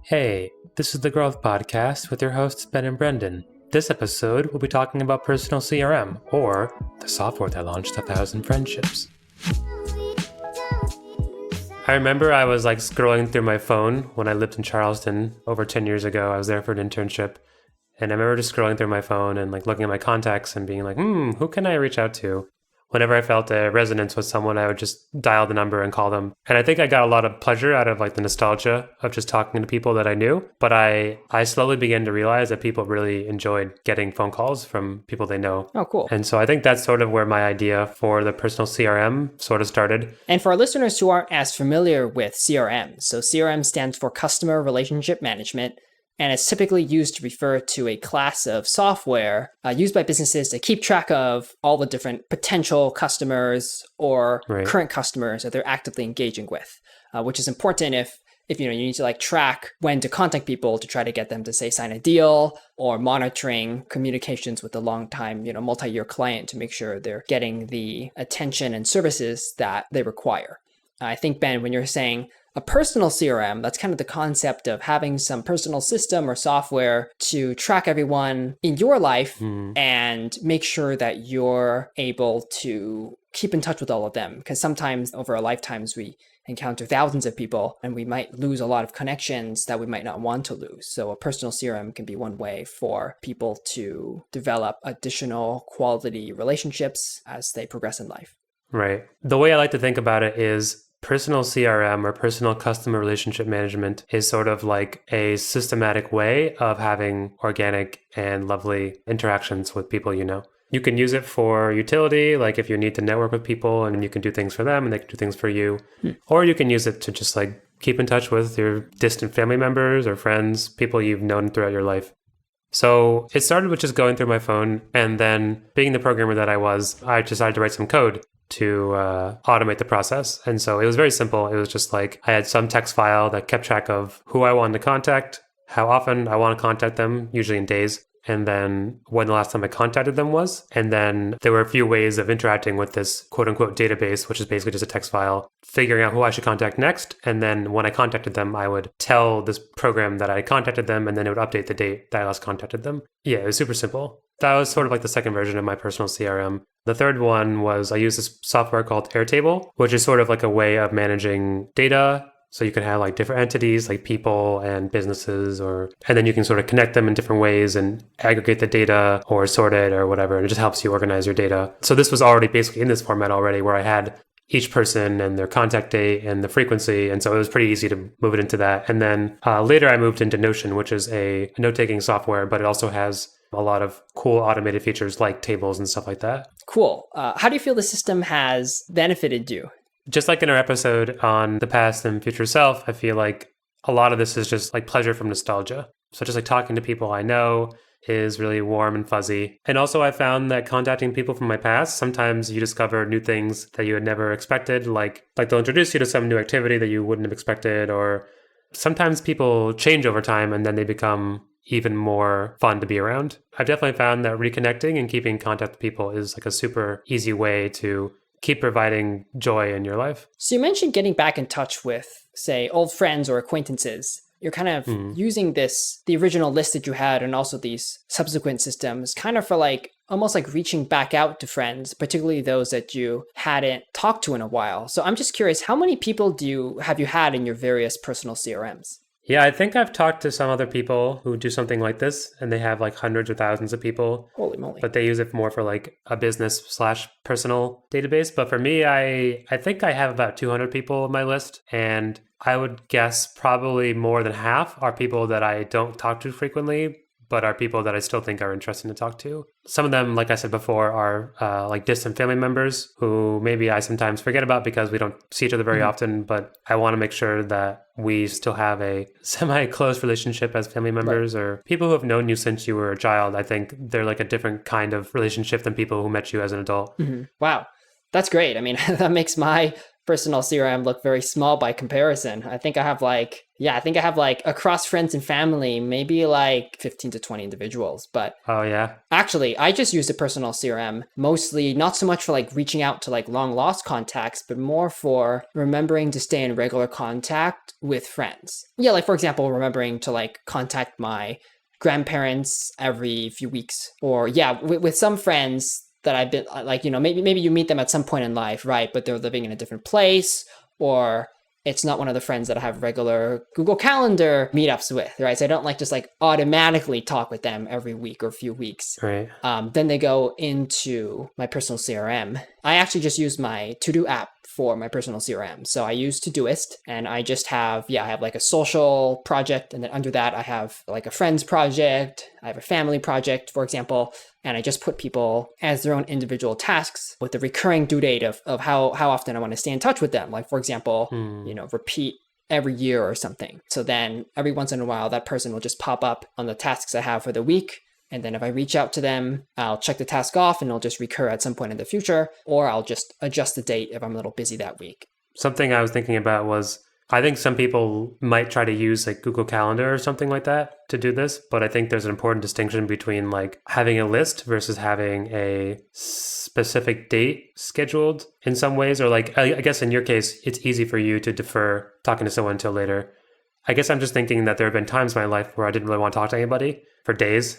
Hey, this is the Growth Podcast with your hosts Ben and Brendon. This episode, we'll be talking about personal CRM, or the software that launched 1,000 friendships. I remember I was scrolling through my phone when I lived in Charleston over 10 years ago. I was there for an internship. And I remember just scrolling through my phone and looking at my contacts and being who can I reach out to? Whenever I felt a resonance with someone, I would just dial the number and call them. And I think I got a lot of pleasure out of the nostalgia of just talking to people that I knew. But I slowly began to realize that people really enjoyed getting phone calls from people they know. Oh, cool. And so I think that's sort of where my idea for the personal CRM sort of started. And for our listeners who aren't as familiar with CRM, so CRM stands for Customer Relationship Management, and it's typically used to refer to a class of software used by businesses to keep track of all the different potential customers or current customers that they're actively engaging with, which is important if you need to track when to contact people to try to get them to say sign a deal, or monitoring communications with a long-time, multi-year client to make sure they're getting the attention and services that they require. I think, Ben, when you're saying a personal CRM, that's kind of the concept of having some personal system or software to track everyone in your life and make sure that you're able to keep in touch with all of them. Because sometimes over our lifetimes, we encounter thousands of people and we might lose a lot of connections that we might not want to lose. So a personal CRM can be one way for people to develop additional quality relationships as they progress in life. Right. The way I like to think about it is personal CRM, or personal customer relationship management, is sort of like a systematic way of having organic and lovely interactions with people you know. You can use it for utility, like if you need to network with people and you can do things for them and they can do things for you. Or you can use it to just keep in touch with your distant family members or friends, people you've known throughout your life. So it started with just going through my phone, and then being the programmer that I decided to write some code to automate the process. And so it was very simple. It was just I had some text file that kept track of who I wanted to contact, how often I want to contact them, usually in days, and then when the last time I contacted them was. And then there were a few ways of interacting with this quote unquote database, which is basically just a text file, figuring out who I should contact next. And then when I contacted them, I would tell this program that I contacted them, and then it would update the date that I last contacted them. Yeah, it was super simple. That was sort of the second version of my personal CRM. The third one was I used this software called Airtable, which is sort of a way of managing data. So you can have different entities, like people and businesses, and then you can sort of connect them in different ways and aggregate the data or sort it or whatever. And it just helps you organize your data. So this was already basically in this format already, where I had each person and their contact date and the frequency. And so it was pretty easy to move it into that. And then later I moved into Notion, which is a note-taking software, but it also has a lot of cool automated features like tables and stuff like that. Cool. How do you feel the system has benefited you? Just like in our episode on the past and future self, I feel like a lot of this is just pleasure from nostalgia. So just talking to people I know is really warm and fuzzy. And also I found that contacting people from my past, sometimes you discover new things that you had never expected, like they'll introduce you to some new activity that you wouldn't have expected, or sometimes people change over time and then they become even more fun to be around. I've definitely found that reconnecting and keeping in contact with people is a super easy way to keep providing joy in your life. So you mentioned getting back in touch with, say, old friends or acquaintances. You're kind of using the original list that you had and also these subsequent systems kind of for almost reaching back out to friends, particularly those that you hadn't talked to in a while. So I'm just curious, how many people have you had in your various personal CRMs? Yeah, I think I've talked to some other people who do something like this, and they have hundreds or thousands of people. Holy moly. But they use it more for a business/personal database. But for me, I think I have about 200 people on my list, and I would guess probably more than half are people that I don't talk to frequently, but are people that I still think are interesting to talk to. Some of them, like I said before, are distant family members who maybe I sometimes forget about because we don't see each other very often, but I want to make sure that we still have a semi-close relationship as family members, or people who have known you since you were a child. I think they're a different kind of relationship than people who met you as an adult. Wow, that's great. I mean, that makes my personal CRM look very small by comparison. I think I have like across friends and family, maybe like 15 to 20 individuals. But Oh, yeah. actually, I just use a personal CRM mostly not so much for like reaching out to like long lost contacts, but more for remembering to stay in regular contact with friends. Yeah, like for example, remembering to like contact my grandparents every few weeks, or yeah, with some friends that I've been like, maybe you meet them at some point in life, right? But they're living in a different place, or it's not one of the friends that I have regular Google Calendar meetups with, right? So I don't like just like automatically talk with them every week or few weeks. Right. Then they go into my personal CRM. I actually just use my to-do app for my personal CRM. So I use Todoist, and I just have, I have like a social project, and then under that I have like a friends project, I have a family project, for example, and I just put people as their own individual tasks with the recurring due date of how often I want to stay in touch with them. Like for example, repeat every year or something. So then every once in a while, that person will just pop up on the tasks I have for the week. And then if I reach out to them, I'll check the task off and it'll just recur at some point in the future, or I'll just adjust the date if I'm a little busy that week. Something I was thinking about was, I think some people might try to use like Google Calendar or something like that to do this, but I think there's an important distinction between like having a list versus having a specific date scheduled in some ways, or like, I guess in your case, it's easy for you to defer talking to someone until later. I guess I'm just thinking that there have been times in my life where I didn't really want to talk to anybody for days.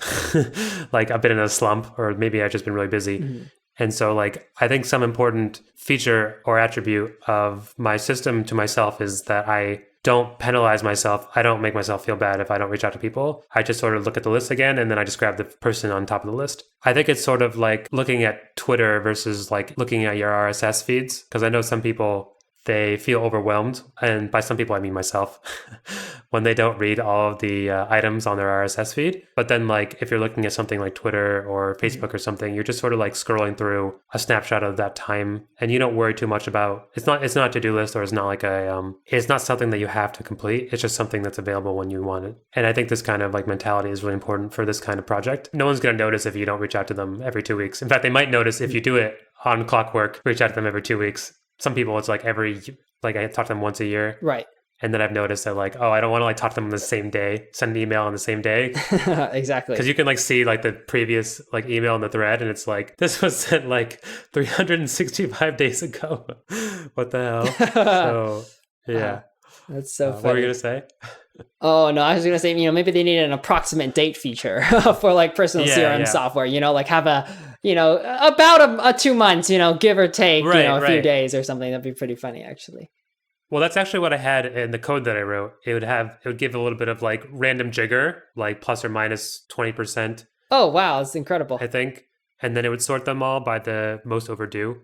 Like I've been in a slump, or maybe I've just been really busy. Mm-hmm. And so like, I think some important feature or attribute of my system to myself is that I don't penalize myself. I don't make myself feel bad if I don't reach out to people. I just sort of look at the list again, and then I just grab the person on top of the list. I think it's sort of like looking at Twitter versus like looking at your RSS feeds, because I know some people, they feel overwhelmed, and by some people I mean myself, when they don't read all of the items on their RSS feed. But then like if you're looking at something like Twitter or Facebook or something, you're just sort of like scrolling through a snapshot of that time, and you don't worry too much about, it's not a to-do list, or it's not like it's not something that you have to complete. It's just something that's available when you want it. And I think this kind of like mentality is really important for this kind of project. No one's going to notice if you don't reach out to them every 2 weeks. In fact, they might notice if you do it on clockwork, reach out to them every 2 weeks. Some people, it's like I talk to them once a year. Right. And then I've noticed that like, oh, I don't want to like talk to them on the same day, send an email on the same day. Exactly. Because you can like see like the previous like email in the thread, and it's like, this was sent like 365 days ago. What the hell? So, yeah. That's so funny. What were you going to say? Oh, no, I was going to say, maybe they need an approximate date feature for like personal CRM software, like have about a 2 months, give or take, a few days or something. That'd be pretty funny, actually. Well, that's actually what I had in the code that I wrote. It would give a little bit of like random jigger, like plus or minus 20%. Oh, wow. That's incredible. I think. And then it would sort them all by the most overdue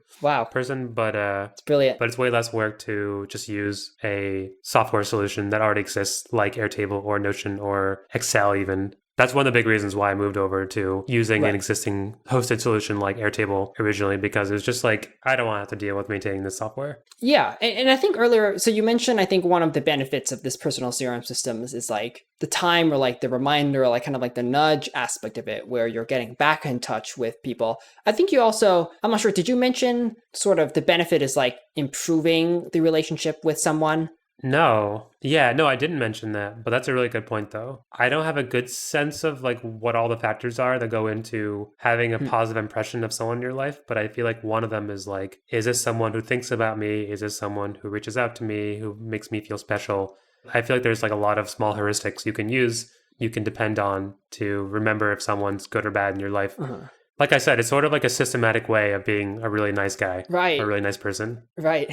person. But it's brilliant. But it's way less work to just use a software solution that already exists, like Airtable or Notion or Excel even. That's one of the big reasons why I moved over to using an existing hosted solution like Airtable originally, because it was just like, I don't want to have to deal with maintaining this software. Yeah. And I think earlier, so you mentioned, I think one of the benefits of this personal CRM systems is like the time, or like the reminder, or like kind of like the nudge aspect of it, where you're getting back in touch with people. I think you also, I'm not sure, did you mention sort of the benefit is like improving the relationship with someone? No. Yeah, no, I didn't mention that, but that's a really good point though. I don't have a good sense of like what all the factors are that go into having a positive impression of someone in your life, but I feel like one of them is like, is this someone who thinks about me? Is this someone who reaches out to me, who makes me feel special? I feel like there's like a lot of small heuristics you can depend on to remember if someone's good or bad in your life. Uh-huh. Like I said, it's sort of like a systematic way of being a really nice guy, right? A really nice person, right?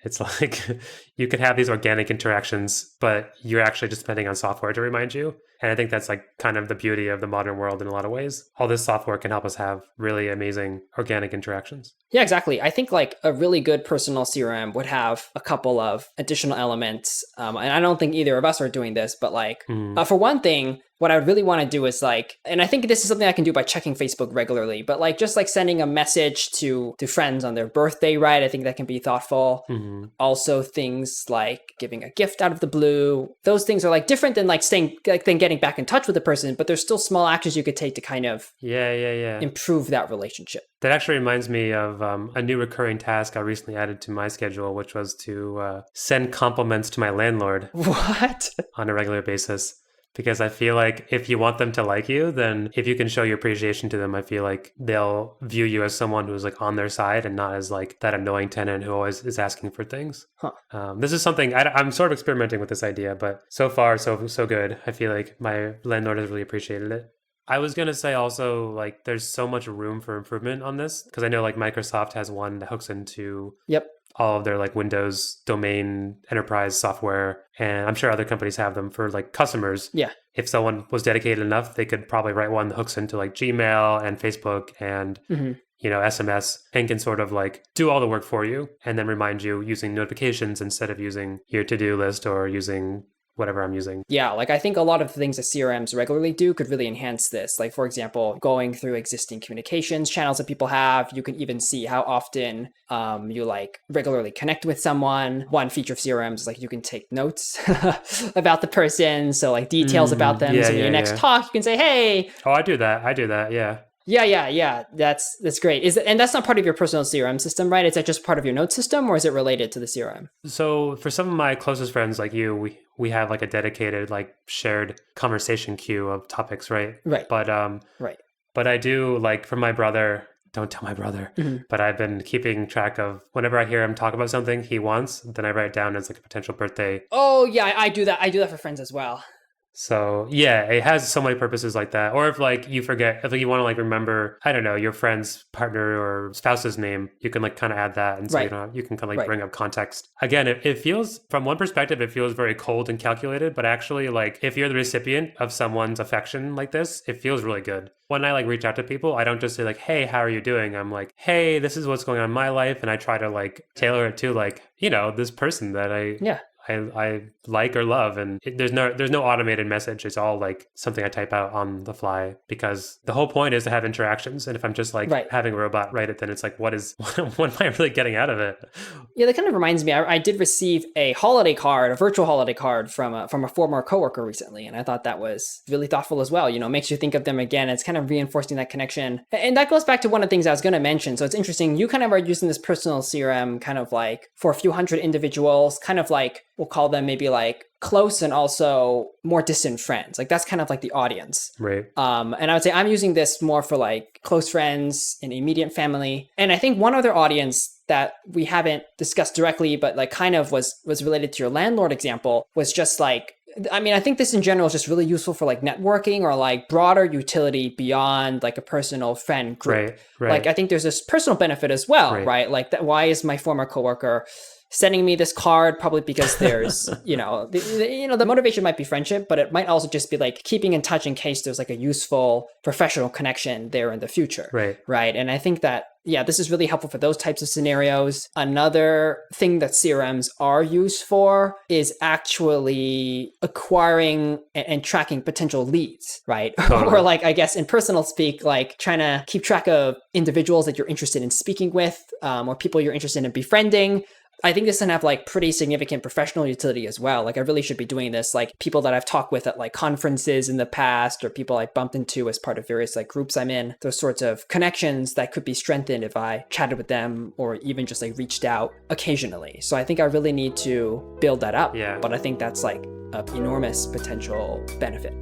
It's like you could have these organic interactions, but you're actually just depending on software to remind you. And I think that's like kind of the beauty of the modern world in a lot of ways. All this software can help us have really amazing organic interactions. Yeah, exactly. I think like a really good personal CRM would have a couple of additional elements. And I don't think either of us are doing this, but like for one thing, what I would really want to do is like, and I think this is something I can do by checking Facebook regularly, but like just like sending a message to friends on their birthday, right? I think that can be thoughtful. Also things like giving a gift out of the blue. Those things are like different than like staying, like then getting back in touch with the person, but there's still small actions you could take to kind of improve that relationship. That actually reminds me of a new recurring task I recently added to my schedule, which was to send compliments to my landlord. What? On a regular basis. Because I feel like if you want them to like you, then if you can show your appreciation to them, I feel like they'll view you as someone who's like on their side and not as like that annoying tenant who always is asking for things. This is something I'm sort of experimenting with this idea, but so far so good. I feel like my landlord has really appreciated it. I was going to say also, like, there's so much room for improvement on this because I know like Microsoft has one that hooks into all of their like Windows domain enterprise software. And I'm sure other companies have them for like customers. Yeah. If someone was dedicated enough, they could probably write one that hooks into like Gmail and Facebook and, SMS and can sort of like do all the work for you and then remind you using notifications instead of using your to-do list or using whatever I'm using. Yeah, like I think a lot of the things that CRMs regularly do could really enhance this. Like, for example, going through existing communications channels that people have, you can even see how often you like regularly connect with someone. One feature of CRMs is like you can take notes about the person. So like details about them. So when you next talk, you can say, hey. Oh, I do that. Yeah. Yeah. That's great. And that's not part of your personal CRM system, right? Is that just part of your note system or is it related to the CRM? So for some of my closest friends like you, we have like a dedicated like shared conversation queue of topics, right? Right. But I do like for my brother, don't tell my brother, but I've been keeping track of whenever I hear him talk about something he wants, then I write it down as like a potential birthday. Oh yeah, I do that. I do that for friends as well. So yeah, it has so many purposes like that. Or if like you forget, if like, you want to like remember, I don't know, your friend's partner or spouse's name, you can like kind of add that. And so you can kind of like bring up context. Again, it feels, from one perspective, it feels very cold and calculated, but actually like if you're the recipient of someone's affection like this, it feels really good. When I like reach out to people, I don't just say like, hey, how are you doing? I'm like, hey, this is what's going on in my life. And I try to like tailor it to like, this person that I like or love, and there's no automated message. It's all like something I type out on the fly because the whole point is to have interactions. And if I'm just like having a robot write it, then it's like, what am I really getting out of it? Yeah, that kind of reminds me. I did receive a virtual holiday card from a former coworker recently, and I thought that was really thoughtful as well. Makes you think of them again. It's kind of reinforcing that connection, and that goes back to one of the things I was going to mention. So it's interesting. You kind of are using this personal CRM kind of like for a few hundred individuals, kind of like. We'll call them maybe like close and also more distant friends. Like that's kind of like the audience. Right. And I would say I'm using this more for like close friends and immediate family. And I think one other audience that we haven't discussed directly, but like kind of was related to your landlord example was just like, I think this in general is just really useful for like networking or like broader utility beyond like a personal friend group. Right. Like I think there's this personal benefit as well, right? Like that. Why is my former coworker sending me this card? Probably because there's, the motivation might be friendship, but it might also just be like keeping in touch in case there's like a useful professional connection there in the future. Right. And I think that, this is really helpful for those types of scenarios. Another thing that CRMs are used for is actually acquiring and tracking potential leads, right? Or like, I guess in personal speak, like trying to keep track of individuals that you're interested in speaking with, or people you're interested in befriending. I think this can have like pretty significant professional utility as well. Like I really should be doing this, like people that I've talked with at like conferences in the past or people I bumped into as part of various like groups I'm in, those sorts of connections that could be strengthened if I chatted with them or even just like reached out occasionally. So I think I really need to build that up. Yeah. But I think that's like an enormous potential benefit.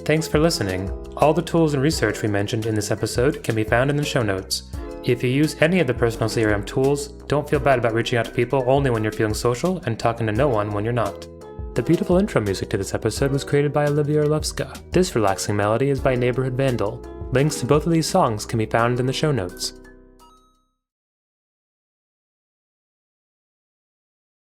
Thanks for listening. All the tools and research we mentioned in this episode can be found in the show notes. If you use any of the personal CRM tools, don't feel bad about reaching out to people only when you're feeling social and talking to no one when you're not. The beautiful intro music to this episode was created by Olivia Orlovska. This relaxing melody is by Neighborhood Vandal. Links to both of these songs can be found in the show notes.